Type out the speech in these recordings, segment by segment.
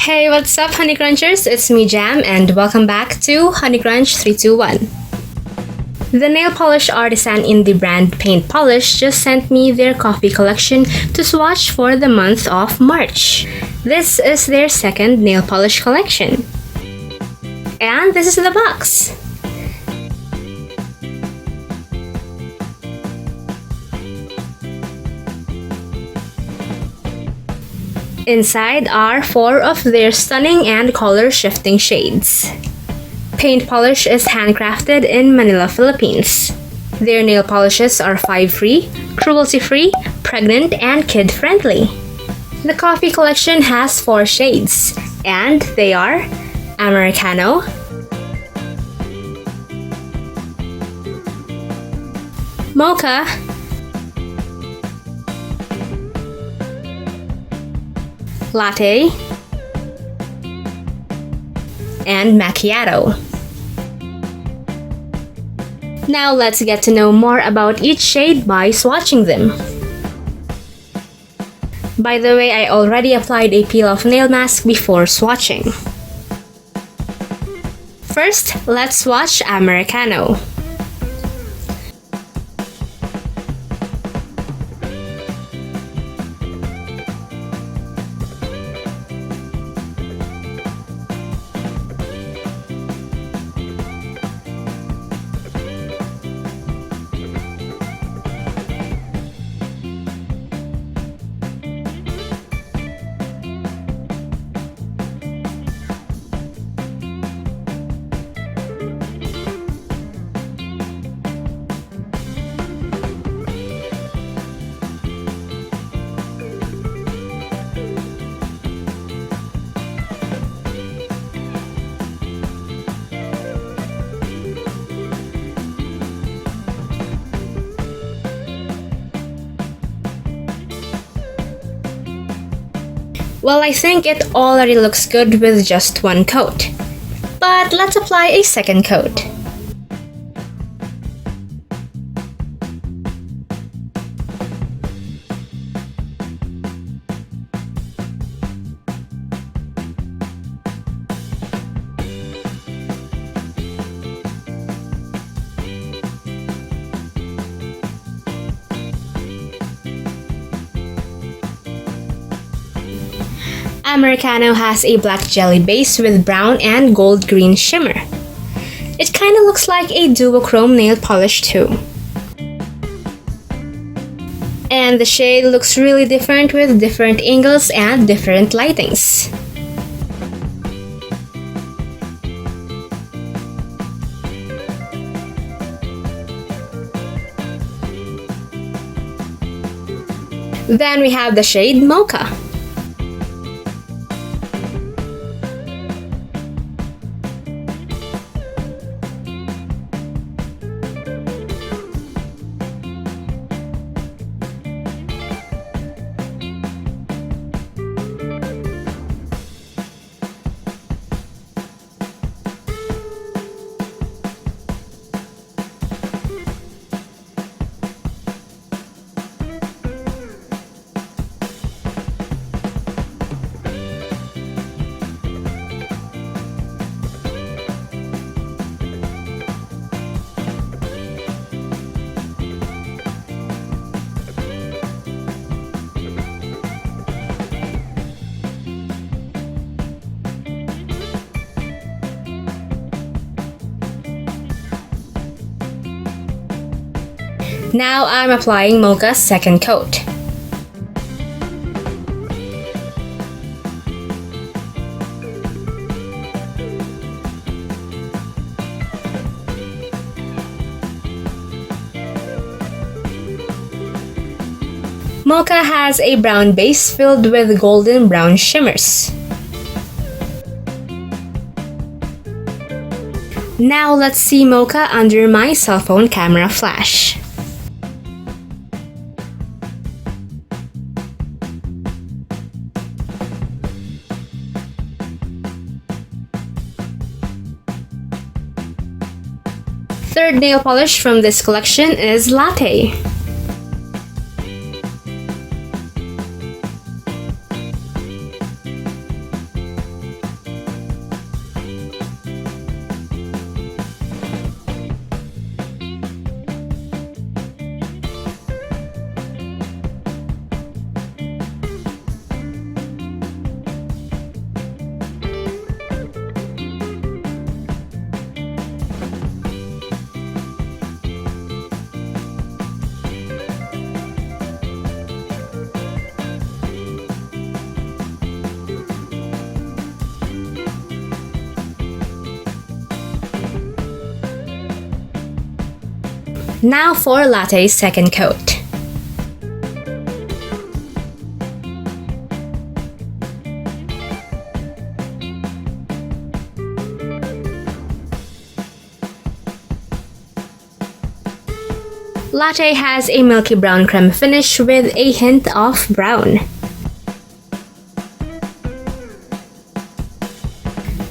Hey, what's up, Honey Crunchers? It's me, Jam, and welcome back to honeycrunch321. The nail polish artisan indie brand Paint Polish just sent me their coffee collection to swatch for the month of March. This is their second nail polish collection. And this is the box. Inside are 4 of their stunning and color-shifting shades. Paint Polish is handcrafted in Manila, Philippines. Their nail polishes are 5-free, cruelty-free, pregnant, and kid-friendly. The coffee collection has 4 shades, and they are Americano, Mocha, Latte, and Macchiato. Now let's get to know more about each shade by swatching them. By the way, I already applied a peel-off nail mask before swatching. First, let's swatch Americano. Well, I think it already looks good with just one coat. But let's apply a second coat. Americano has a black jelly base with brown and gold green shimmer. It kinda looks like a duochrome nail polish too. And the shade looks really different with different angles and different lightings. Then we have the shade Mocha. Now I'm applying Mocha's second coat. Mocha has a brown base filled with golden brown shimmers. Now let's see Mocha under my cell phone camera flash. Third nail polish from this collection is Latte. Now for Latte's second coat. Latte has a milky brown creme finish with a hint of brown.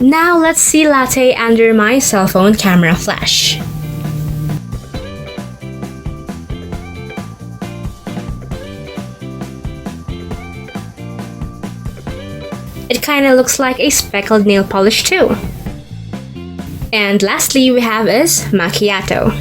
Now let's see Latte under my cell phone camera flash. It kinda looks like a speckled nail polish too. And lastly we have is Macchiato.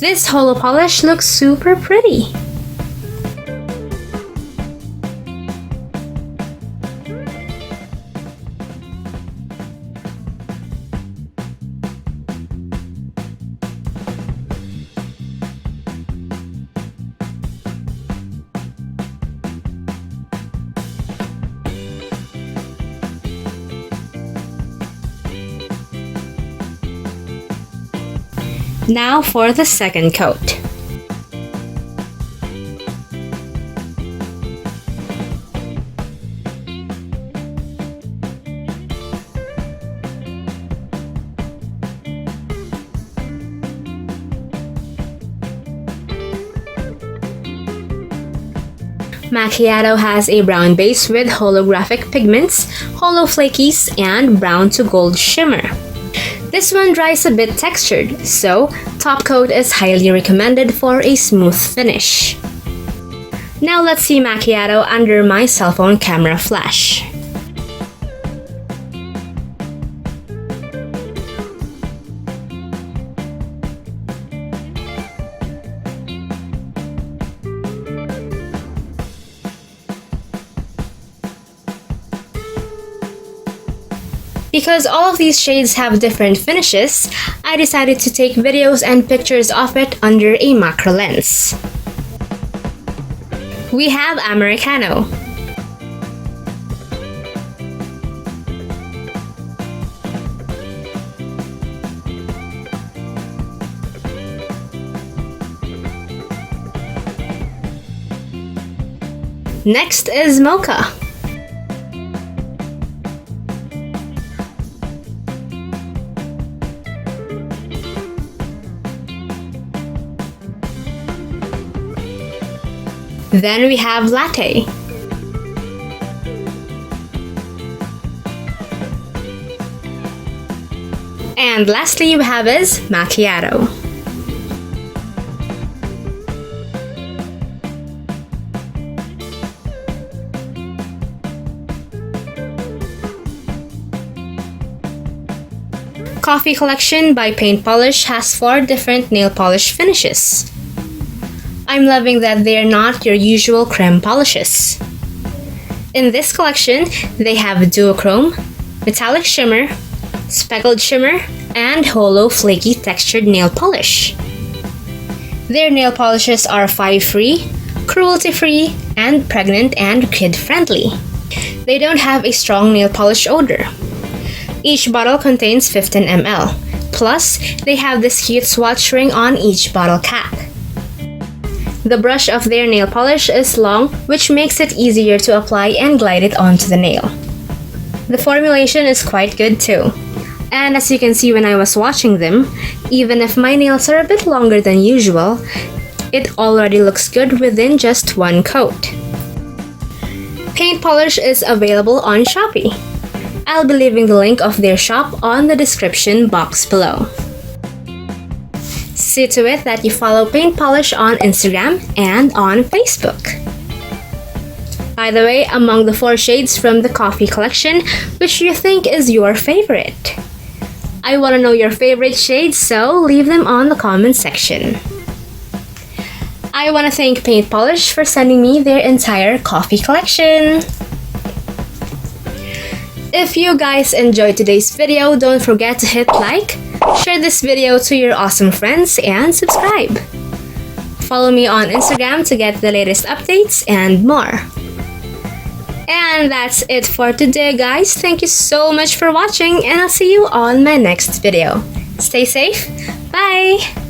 This holo polish looks super pretty. Now for the second coat. Macchiato has a brown base with holographic pigments, holo flakies, and brown to gold shimmer. This one dries a bit textured, so top coat is highly recommended for a smooth finish. Now let's see Macchiato under my cell phone camera flash. Because all of these shades have different finishes, I decided to take videos and pictures of it under a macro lens. We have Americano. Next is Mocha. Then we have Latte. And lastly we have is Macchiato. Coffee Collection by Paint Polish has 4 different nail polish finishes. I'm loving that they're not your usual creme polishes. In this collection, they have duochrome, metallic shimmer, speckled shimmer, and holo flaky textured nail polish. Their nail polishes are 5-free, cruelty-free, and pregnant and kid-friendly. They don't have a strong nail polish odor. Each bottle contains 15 ml. Plus, they have this cute swatch ring on each bottle cap. The brush of their nail polish is long, which makes it easier to apply and glide it onto the nail. The formulation is quite good too. And as you can see when I was swatching them, even if my nails are a bit longer than usual, it already looks good within just one coat. Paint Polish is available on SHOPEE. I'll be leaving the link of their shop on the description box below. See to it that you follow Paint Polish on Instagram and on Facebook. By the way, among the 4 shades from the Coffee Collection, which do you think is your favorite? I want to know your favorite shades, so leave them on the comment section. I want to thank Paint Polish for sending me their entire coffee collection. If you guys enjoyed today's video, don't forget to hit like, share this video to your awesome friends, and subscribe. Follow me on Instagram to get the latest updates and more. And that's it for today, guys. Thank you so much for watching, and I'll see you on my next video. Stay safe. Bye!